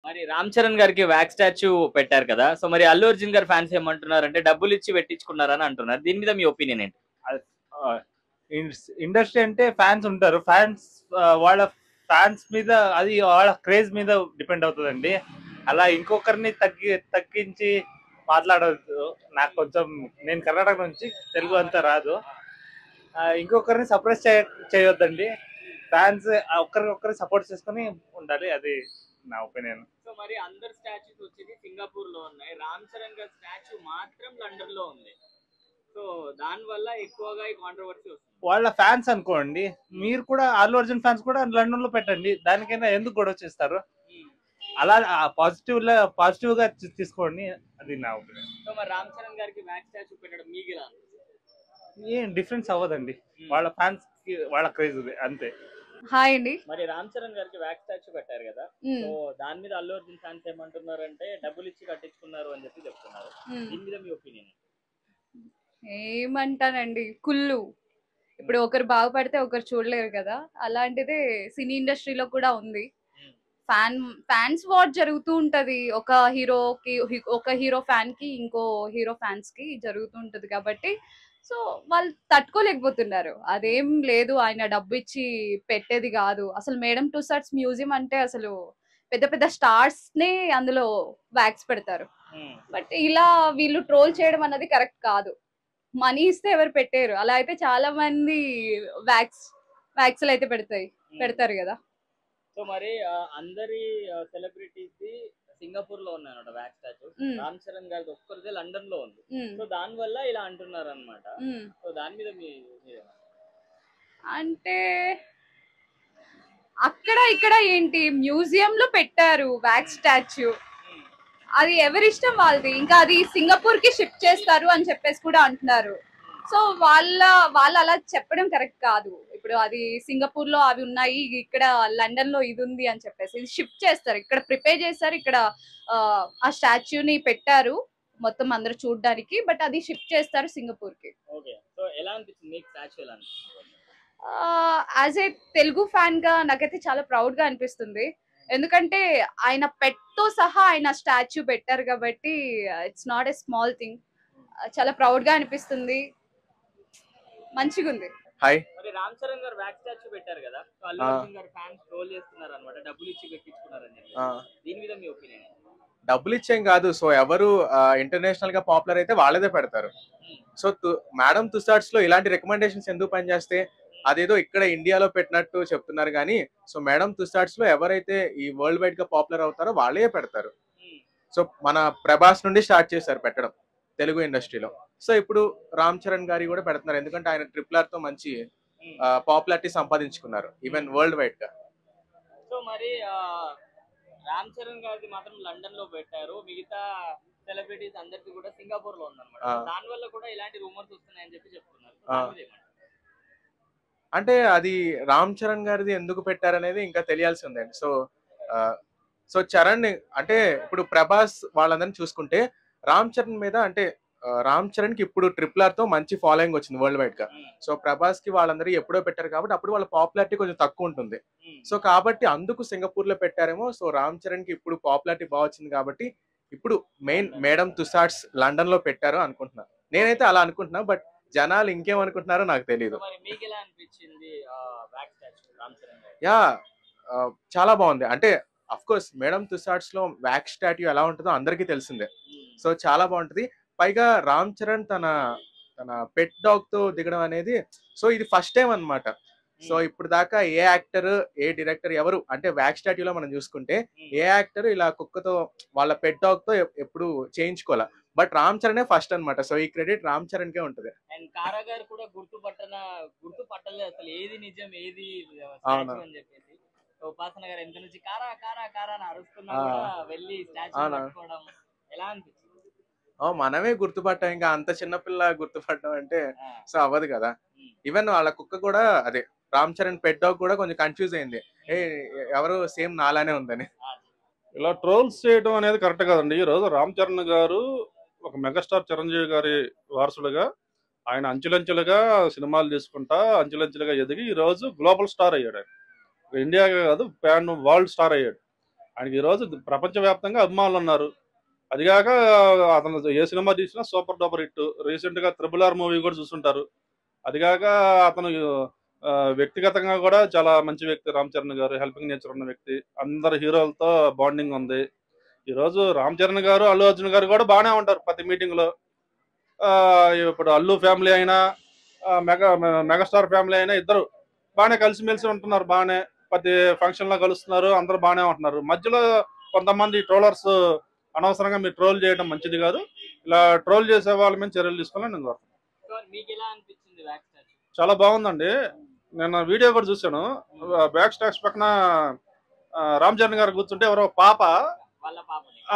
మరి రామ్ చరణ్ గారికి wax statue పెట్టారు కదా! సో మరి అల్లు అర్జున్ గారి ఫ్యాన్స్ ఏమంటున్నారంటే డబ్బులిచ్చి పెట్టించుకున్నారని అంటున్నారు. దీని మీద మీ ఒపీనియన్ ఏంటి? ఇండస్ట్రీ అంటే ఫ్యాన్స్ ఉంటారు. ఫ్యాన్స్ వాళ్ళ ఫ్యాన్స్ మీద, అది వాళ్ళ క్రేజ్ మీద డిపెండ్ అవుతుందండి. అలా ఇంకొకరిని తగ్గించి మాట్లాడవద్దు. నాకు కొంచెం, నేను కర్ణాటక నుంచి, తెలుగు అంతా రాదు. ఇంకొకరిని సప్రెస్ చేయొద్దండి. ఫ్యాన్స్ ఒకరికొకరు సపోర్ట్ చేసుకుని ఉండాలి. అది నా ఒపీనియన్. సో మరి అందరు స్టాచ్యూస్ వచ్చేది సింగపూర్ లో ఉన్నాయి. రామ్ చరణ్ గారి స్టాచ్యూ మాత్రం లండన్ లో ఉంది. సో దాని వల్ల ఎక్కువగా ఈ కాంట్రవర్సీ వస్తుంది. వాళ్ళ ఫ్యాన్స్ అనుకోండి, మీరు కూడా అల్లు అర్జున్ ఫ్యాన్స్ కూడా లండన్ లో పెట్టండి. దానికైనా ఎందుకు గొడవ చేస్తారు? అలా పాజిటివ్ గా తీసుకోండి. అది నా ఒపీనియన్. సో మరి రామ్ చరణ్ గారికి వ్యాక్స్ స్టాచ్యూ పెట్టడం మీకు ఎలా అనిపిస్తుంది? ఏం డిఫరెన్స్ అవ్వదండి. వాళ్ళ ఫ్యాన్స్ కి వాళ్ళ క్రేజ్ ఉంది, అంతే. హాయ్ అండి. మరి రామ్ చరణ్ గారికి వ్యాక్స్ స్టాచ్యూ పెట్టారు కదా, సో దాని మీద అల్లు అర్జున్ ఫ్యాన్స్ ఏమంటున్నారంటే డబ్బులు ఇచ్చి కట్టించుకున్నారు అని చెప్పి చెప్తున్నారు. దీని మీద మీ ఒపీనియన్? ఏమంటానండి, కుళ్ళు. ఇప్పుడు ఒకరు బాగుపడితే ఒకరు చూడలేరు కదా, అలాంటిదే సినీ ఇండస్ట్రీలో కూడా ఉంది. ఫ్యాన్స్ వార్ జరుగుతూ ఉంటది. ఒక హీరో ఫ్యాన్ కి ఇంకో హీరో ఫ్యాన్స్ కి జరుగుతూ ఉంటది కాబట్టి సో వాళ్ళు తట్టుకోలేకపోతున్నారు. అదేం లేదు, ఆయన డబ్బు ఇచ్చి పెట్టేది కాదు. అసలు మేడం టుసాడ్స్ మ్యూజియం అంటే అసలు పెద్ద పెద్ద స్టార్స్ నే అందులో వ్యాక్స్ పెడతారు. బట్ ఇలా వీళ్ళు ట్రోల్ చేయడం అన్నది కరెక్ట్ కాదు. మనీ ఇస్తే ఎవరు పెట్టారు, అలా అయితే చాలా మంది వ్యాక్స్లు అయితే పెడతారు కదా. సో మరి అందరి సెలబ్రిటీస్ సింగపూర్ లో ఉన్నాయన్నమాట వ్యాక్స్ స్టాచ్యూ. రామ్ చరణ్ గారి ఒక్కరిదే లండన్ లో ఉంది. సో దాని వల్ల ఇలా అంటున్నారు అనమాట. సో దాని మీద అంటే అక్కడ ఇక్కడ ఏంటి, మ్యూజియం లో పెట్టారు వ్యాక్స్ స్టాచ్యూ, అది ఎవరిష్టం వాళ్ళది. ఇంకా అది సింగపూర్ కి షిఫ్ట్ చేస్తారు అని చెప్పేసి కూడా అంటున్నారు. సో వాళ్ళు అలా చెప్పడం కరెక్ట్ కాదు. ఇప్పుడు అది సింగపూర్ లో అవి ఉన్నాయి, ఇక్కడ లండన్ లో ఇది ఉంది అని చెప్పేసి ఇది షిఫ్ట్ చేస్తారు. ఇక్కడ ప్రిపేర్ చేస్తారు, ఇక్కడ ఆ స్టాచ్యూని పెట్టారు మొత్తం అందరూ చూడడానికి. బట్ అది షిఫ్ట్ చేస్తారు సింగపూర్ కి. యాజ్ ఏ తెలుగు ఫ్యాన్ గా నాకైతే చాలా ప్రౌడ్ గా అనిపిస్తుంది. ఎందుకంటే ఆయన పెట్ తో సహా ఆయన స్టాచ్యూ పెట్టారు కాబట్టి it's not a small thing. చాలా ప్రౌడ్ గా అనిపిస్తుంది, మంచిగా ఉంది. హాయ్. మరి రామ్ చరణ్ గారు వ్యాక్స్ స్టాచ్యూ పెట్టారు కదా, అల్లు అర్జున్ గారు ఫ్యాన్స్ ట్రోల్ చేస్తున్నారు అన్నమాట, డబ్బులు ఇచ్చి పెట్టించుకున్నారని చెప్పి. దీని మీద మీ ఒపీనియన్? డబ్బులు ఇచ్చేం కాదు. సో ఎవరు ఇంటర్నేషనల్ గా పాపులర్ అయితే వాళ్ళదే పెడతారు. సో మేడం తుసాడ్స్ లో ఇలాంటి రికమెండేషన్స్ ఎందుకు పనిచేస్తే, అదేదో ఇక్కడ ఇండియాలో పెట్టినట్టు చెప్తున్నారు కానీ, సో మేడం తుసాడ్స్ లో ఎవరైతే ఈ వరల్డ్ వైడ్ గా పాపులర్ అవుతారో వాళ్ళే పెడతారు. సో మన ప్రభాస్ నుండి స్టార్ట్ చేశారు పెట్టడం తెలుగు ఇండస్ట్రీలో. సో ఇప్పుడు రామ్ చరణ్ గారి కూడా పెడుతున్నారు, ఎందుకంటే ఆయన ట్రిపుల్ ఆర్ తో మంచి పాపులారిటీ సంపాదించుకున్నారు ఈవెన్ వరల్డ్ వైడ్ గా. సో మరి రామ్ చరణ్ గారిది మాత్రం లండన్ లో పెట్టారు, మిగతా సెలబ్రిటీస్ అందరికి కూడా సింగపూర్ లో ఉందన్నమాట. దాని వల్ల కూడా ఇలాంటి రూమర్స్ వస్తున్నాయని చెప్పి చెప్తున్నారు. అంటే అది రామ్ చరణ్ గారిది ఎందుకు పెట్టారనేది ఇంకా తెలియాల్సి ఉందండి. సో చరణ్ అంటే ఇప్పుడు ప్రభాస్ వాళ్ళందరినీ చూసుకుంటే రామ్ చరణ్ మీద, అంటే రామ్ చరణ్ కి ఇప్పుడు ట్రిపుల్ ఆర్ తో మంచి ఫాలోయింగ్ వచ్చింది వరల్డ్ వైడ్ గా. సో ప్రభాస్ కి వాళ్ళందరూ ఎప్పుడో పెట్టారు కాబట్టి అప్పుడు వాళ్ళ పాపులారిటీ కొంచెం తక్కువ ఉంటుంది. సో కాబట్టి అందుకు సింగపూర్ లో పెట్టారేమో. సో రామ్ చరణ్ కి ఇప్పుడు పాపులారిటీ బాగా వచ్చింది కాబట్టి ఇప్పుడు మెయిన్ మేడం తుసాడ్స్ లండన్ లో పెట్టారు అనుకుంటున్నా. నేనైతే అలా అనుకుంటున్నా, బట్ జనాలు ఇంకేమనుకుంటున్నారో నాకు తెలియదు. యా, చాలా బాగుంది. అంటే అఫ్ కోర్స్ మేడం తుసాడ్స్ లో వ్యాక్స్ స్టాట్యూ ఎలా ఉంటుందో అందరికీ తెలిసిందే. సో చాలా బాగుంటది. పైగా రామ్ చరణ్ తన పెట్ డాగ్ తో దిగడం అనేది, సో ఇది ఫస్ట్ టైం అన్నమాట. సో ఇప్పుడు దాకా ఏ యాక్టర్, ఏ డైరెక్టర్ ఎవరు, అంటే వ్యాక్స్ స్టాట్యూలో మనం చూసుకుంటే ఏ యాక్టర్ ఇలా కుక్కతో, వాళ్ళ పెట్ డాగ్ తో ఎప్పుడు చేయించుకోవాలా. బట్ రామ్ చరణే ఫస్ట్ అన్నమాట. సో ఈ క్రెడిట్ రామ్ చరణ్ కే ఉంటది. అండ్ కారా గారు కూడా గుర్తుపట్టలేదు అసలు ఏది నిజం ఏది స్టాచ్యూ అని చెప్పేసి. ఉపాసన గారు ఎంత నుంచి కారా కారా కారా అని అరుస్తున్నా కూడా వెళ్ళి స్టాచ్యూ పట్టుకోవడం ఎలా అనిపించింది? మనమే గుర్తుపట్టాం, ఇంకా అంత చిన్నపిల్ల గుర్తుపట్టడం అంటే సో అవ్వదు కదా. ఈవెన్ వాళ్ళ కుక్క కూడా, అదే రామ్ చరణ్ పెట్ డాగ్ కూడా కొంచెం కన్ఫ్యూజ్ అయింది, ఎవరు సేమ్ నాలానే ఉందని. ఇలా ట్రోల్స్ చేయడం అనేది కరెక్ట్ కాదండి. ఈ రోజు రామ్ చరణ్ గారు ఒక మెగాస్టార్ చిరంజీవి గారి వారసుడుగా ఆయన అంచెలంచెలుగా సినిమాలు తీసుకుంటా అంచెలంచెలుగా ఎదిగి ఈ రోజు గ్లోబల్ స్టార్ అయ్యాడు. ఆయన ఇండియాగా కాదు, ప్యాన్ వరల్డ్ స్టార్ అయ్యాడు. ఆయనకి ఈరోజు ప్రపంచవ్యాప్తంగా అభిమానులు ఉన్నారు. అదిగాక అతను ఏ సినిమా తీసినా సూపర్ డూపర్ హిట్. రీసెంట్గా RRR మూవీ కూడా చూస్తుంటారు. అదిగాక అతను వ్యక్తిగతంగా కూడా చాలా మంచి వ్యక్తి. రామ్ చరణ్ గారు హెల్పింగ్ నేచర్ ఉన్న వ్యక్తి. అందరు హీరోలతో బాండింగ్ ఉంది. ఈరోజు రామ్ చరణ్ గారు, అల్లు అర్జున్ గారు కూడా బాగానే ఉంటారు ప్రతి మీటింగ్లో. ఇప్పుడు అల్లు ఫ్యామిలీ అయినా మెగాస్టార్ ఫ్యామిలీ అయినా ఇద్దరు బాగానే కలిసిమెలిసి ఉంటున్నారు. బాగానే ప్రతి ఫంక్షన్లో కలుస్తున్నారు. అందరూ బాగానే ఉంటున్నారు. మధ్యలో కొంతమంది ట్రోలర్స్ అనవసరంగా మీరు ట్రోల్ చేయడం మంచిది కాదు. ఇలా ట్రోల్ చేసే వాళ్ళ మీద చర్యలు తీసుకోవాలని నేను కోరుతున్నాను. చాలా బాగుందండి. నేను వీడియో కూడా చూశాను. బ్యాక్ స్టాక్స్ పక్కన రామ్ చరణ్ గారు కూర్చుంటే ఎవరో పాప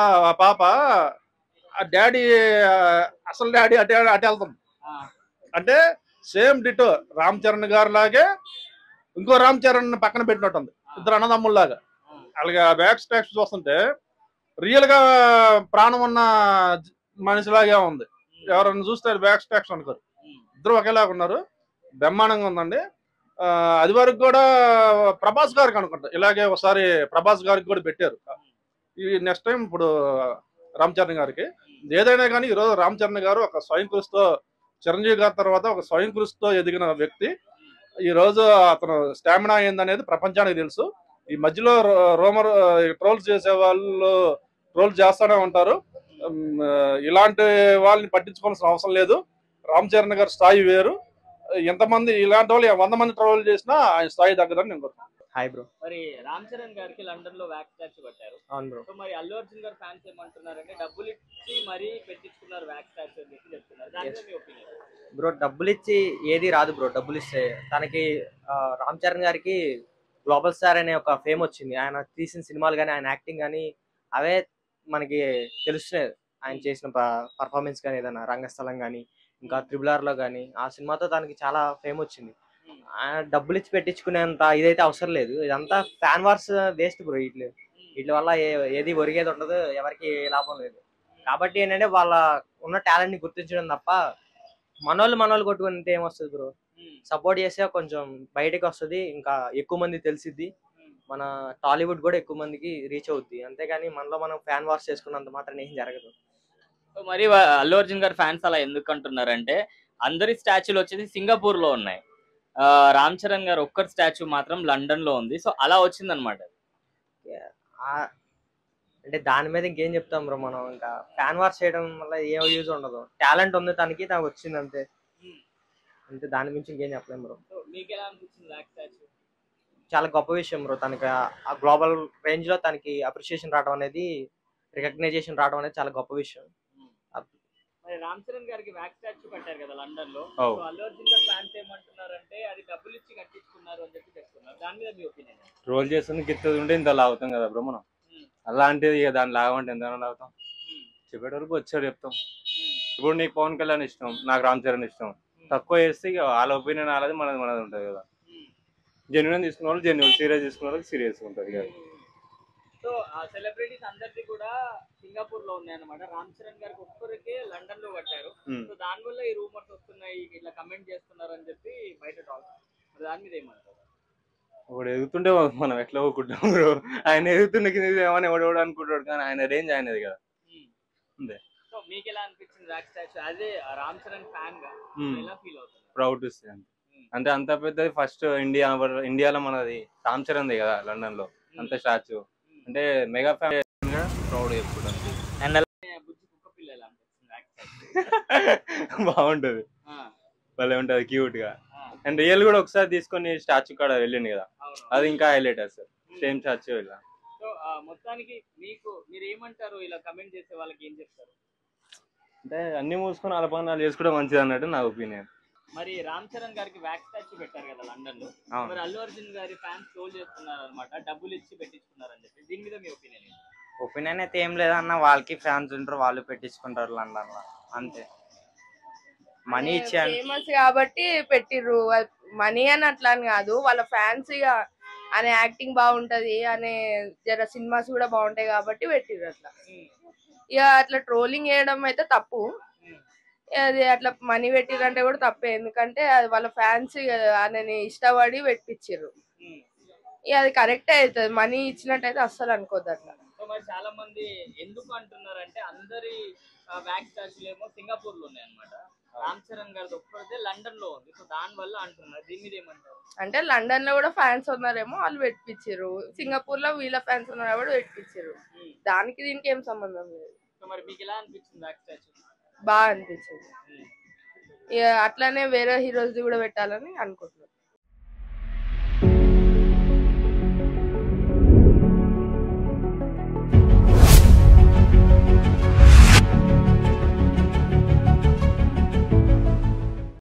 ఆ పాప ఆ డాడీ అసలు డాడీ అటే అటే వెళ్తుంది. అంటే సేమ్ డిటో రామ్ చరణ్ గారు లాగే ఇంకో రామ్ చరణ్ పక్కన పెట్టినట్టుంది. ఇద్దరు అన్నదమ్ముల్లాగా. అలాగే బ్యాక్ స్టాక్స్ చూస్తుంటే రియల్ గా ప్రాణం ఉన్న మనిషిలాగే ఉంది. ఎవరైనా చూస్తే బ్యాక్ స్టాక్స్ అనుకోరు. ఇద్దరు ఒకేలాగా ఉన్నారు. బ్రహ్మాండంగా ఉందండి. అది వరకు కూడా ప్రభాస్ గారికి అనుకుంటా ఇలాగే ఒకసారి ప్రభాస్ గారికి కూడా పెట్టారు. ఈ నెక్స్ట్ టైం ఇప్పుడు రామ్ చరణ్ గారికి. ఏదైనా కానీ ఈరోజు రామ్ చరణ్ గారు ఒక స్వయం కృషితో చిరంజీవి గారి తర్వాత ఒక స్వయం కృషితో ఎదిగిన వ్యక్తి. ఈ రోజు అతను స్టామినా ఏందనేది ప్రపంచానికి తెలుసు. ఈ మధ్యలో ట్రోల్స్ చేసే వాళ్ళు ట్రోల్ చేస్తూనే ఉంటారు. ఇలాంటి వాళ్ళని పట్టించుకోవాల్సిన అవసరం లేదు. రామ్ చరణ్ గారి స్థాయి వేరు. ఎంతమంది ఇలాంటి వాళ్ళు 100 మంది ట్రోల్ చేసినా ఆయన స్థాయి తగ్గదని నేను కోరుతున్నాను. Hi bro. మరి రామ్ చరణ్ గారికి లండన్ లో వ్యాక్స్ స్టాచ్యూ కట్టారు. అవును బ్రో. సో మరి అల్లు అర్జున్ గారి ఫ్యాన్స్ ఏమంటున్నారంటే డబ్బులు ఇచ్చి మరీ పెట్టించుకున్నారు వ్యాక్స్ స్టాచ్యూ అని చెప్తున్నారు. దాని మీద మీ ఒపీనియన్? బ్రో డబ్బులు ఇచ్చి ఏది రాదు బ్రో. డబ్బులు ఇస్తే తనకి రామ్ చరణ్ గారికి గ్లోబల్ స్టార్ అనే ఒక ఫేమ్ వచ్చింది. ఆయన తీసిన సినిమాలు కానీ ఆయన యాక్టింగ్ కానీ అవే మనకి తెలుస్తున్నాయి. ఆయన చేసిన పర్ఫార్మెన్స్ కానీ ఏదైనా రంగస్థలం కానీ ఇంకా RRR లో కానీ ఆ సినిమాతో తనకి చాలా ఫేమ్ వచ్చింది. డబ్బులు ఇచ్చి పెట్టించుకునేంత ఇదైతే అవసరం లేదు. ఇదంతా ఫ్యాన్ వార్స్ వేస్ట్ బ్రో. వీటి వల్ల ఏది ఒరిగేది ఉండదు, ఎవరికి లాభం లేదు. కాబట్టి ఏంటంటే వాళ్ళ ఉన్న టాలెంట్ ని గుర్తించడం తప్ప మనోళ్ళు కొట్టుకుంటే ఏమొస్తుంది బ్రో. సపోర్ట్ చేస్తే కొంచెం బయటకు వస్తుంది, ఇంకా ఎక్కువ మంది తెలిసిద్ది. మన టాలీవుడ్ కూడా ఎక్కువ మందికి రీచ్ అవుద్ది. అంతేగాని మనలో మనం ఫ్యాన్ వార్స్ చేసుకున్నంత మాత్రం ఏం జరగదు. సో మరి అల్లు అర్జున్ గారి ఫ్యాన్స్ అలా ఎందుకు అంటున్నారంటే అందరి స్టాచ్యూలు వచ్చేసి సింగపూర్ లో ఉన్నాయి. రామ్ చరణ్ గారు ఒక్కరి స్టాచ్యూ మాత్రం లండన్ లో ఉంది. సో అలా వచ్చిందనమాట. అంటే దాని మీద ఇంకేం చెప్తాం బ్రో. మనం ఇంకా ఫ్యాన్ వార్స్ చేయడం వల్ల ఏ యూజ్ ఉండదు. టాలెంట్ ఉంది తనకి, తనకు వచ్చింది అంతే. అంటే దాని మించి ఇంకేం చెప్పలేం బ్రో. మీకు ఎలా అనిపించింది వ్యాక్స్ స్టాచ్యూ? చాలా గొప్ప విషయం బ్రో. తనకి ఆ గ్లోబల్ రేంజ్ లో తనకి అప్రిషియేషన్ రావడం అనేది, రికగ్నైజేషన్ రావడం అనేది చాలా గొప్ప విషయం. మరి రామ్ చరణ్ గారికి వ్యాక్స్ స్టాచ్యూ కట్టారు కదా లండన్ లో. అల్లు అర్జున్ గారి ఫ్యాన్స్ ఏమంటున్నారంటే అది డబ్బులు ఇచ్చి కట్టించుకున్నారు అని చెప్పి చెప్తున్నారు. దాని మీద మీ ఒపీనియన్? ట్రోల్ చేస్తుంది గిత్తది ఉంటే ఇంత లాగుతాం కదా బ్రో మనం. అలాంటిది ఇక దాన్ని లాగమంటే ఎంత లాగుతాం. చెప్పేట వరకు వచ్చాడు చెప్తాం. ఇప్పుడు నీకు పవన్ కళ్యాణ్ ఇష్టం, నాకు రామ్ చరణ్ ఇష్టం. తక్కువ చేస్తే ఇక వాళ్ళ ఒపీనియన్ వాళ్ళది, మనది ఉంటుంది కదా. జెన్యున్ తీసుకున్న వాళ్ళు జెన్యున్, సీరియస్ తీసుకున్న వాళ్ళకి సీరియస్ ఉంటుంది కదా. సో ఆ సెలబ్రిటీస్ అందరిది కూడా సింగపూర్ లో ఉన్నాయి అన్నమాట. రామ్ చరణ్ గారికి ఒక్కరికే లండన్ లో కట్టారు. సో దాని వల్ల ఈ రూమర్స్ వస్తున్నాయి, ఇట్లా కమెంట్ చేస్తున్నారు అని చెప్పి బయట టాక్. దాని మీద ఏమంటారు? ఒకడు ఎదుగుతుంటే మనం ఎట్లా ఊరుకుంటాం బ్రో. ఆయన ఎదుగుతుండే ఏమని ఎవడెవడు అనుకుంటాడు, కానీ ఆయన రేంజ్ ఆయనది కదా. అంతే. సో మీకు ఎలా అనిపించింది వ్యాక్స్ స్టాచ్యూ? అదే రామ్ చరణ్ ఫ్యాన్ గా ఎలా ఫీల్ అవుతుంది? ప్రౌడ్ అంటే అంత పెద్దది ఫస్ట్ ఇండియాలో మనది రామ్ చరణ్ది కదా లండన్ లో అంత స్టాచ్యూ. అంటే మెగా ఫ్యాన్ గా ప్రౌడ్ చెప్పుకోవడానికి. అండ్ బుజ్జి కుక్క పిల్ల ఎలా అనిపిస్తుంది వ్యాక్స్ స్టాచ్యూ? బాగుంటది, భలే ఉంటది క్యూట్ గా. అండ్ రియల్ కూడా ఒకసారి తీసుకొని స్టాచ్యూ కాడ వెళ్ళింది కదా, అది ఇంకా హైలైట్ సార్. సేమ్ స్టాచ్యూ ఇలా. సో మొత్తానికి మీరు ఏమంటారు? ఇలా కమెంట్ చేసే వాళ్ళకి ఏం చెప్తారు? అంటే అన్ని మూసుకొని అలపనాలు చేసుకోవడం మంచిది అన్నట్టు నా ఒపీనియన్. మరి రామ్ చరణ్ గారికి వ్యాక్స్ స్టాచ్యూ పెట్టారు కదా లండన్ లో. మరి అల్లు అర్జున్ గారి ఫ్యాన్స్ ట్రోల్ చేస్తున్నారు అనమాట, డబ్బులు ఇచ్చి పెట్టించుకున్నారు అని చెప్పి. దీని మీద మీ ఒపీనియన్ ఏంటి? ఒపీనియన్ అయితే ఏం లేదన్న, వాళ్ళకి ఫ్యాన్స్ ఉంటారు, వాళ్ళు పెట్టించుకుంటారు లండన్ లో అంతే. మనీ ఇచ్చి ఫేమస్ కాబట్టి పెట్టిర్రు. మనీ అని అట్లా అని కాదు, వాళ్ళ ఫ్యాన్స్ అనే యాక్టింగ్ బాగుంటది అనే జర సినిమాస్ కూడా బాగుంటాయి కాబట్టి పెట్టిర్రు అట్లా. ఇక అట్లా ట్రోలింగ్ చేయడం అయితే తప్పు. అది అట్లా మనీ పెట్టిరంటే కూడా తప్పే, ఎందుకంటే అది వాళ్ళ ఫ్యాన్స్ ఆయనని ఇష్టపడి పెట్టించారు. ఇక అది కరెక్టే అవుతుంది. మనీ ఇచ్చినట్టయితే అస్సలు అనుకోద్దు అట్లా. సో మరి చాలా మంది ఎందుకు అంటున్నారంటే అందరి వ్యాక్స్ స్టాచ్యూలు ఏమో సింగపూర్ లో ఉన్నాయి అనమాట. రామ్ చరణ్ గారిది ఒక్కరిదే లండన్ లో ఉంది. సో దాని వల్ల అంటున్నారు. దీని మీద ఏమంటారు? అంటే లండన్ లో కూడా ఫ్యాన్స్ ఉన్నారేమో, వాళ్ళు పెట్టించారు. సింగపూర్ లో వీళ్ళ ఫ్యాన్స్ ఉన్నారు కాబట్టి పెట్టించారు. దానికి దీనికి ఏం సంబంధం లేదు. సో మరి మీకు ఎలా అనిపించింది వ్యాక్స్ స్టాచ్యూ? బాగా అనిపించింది. ఇక అట్లానే వేరే హీరోస్ కూడా పెట్టాలని అనుకుంటున్నాను.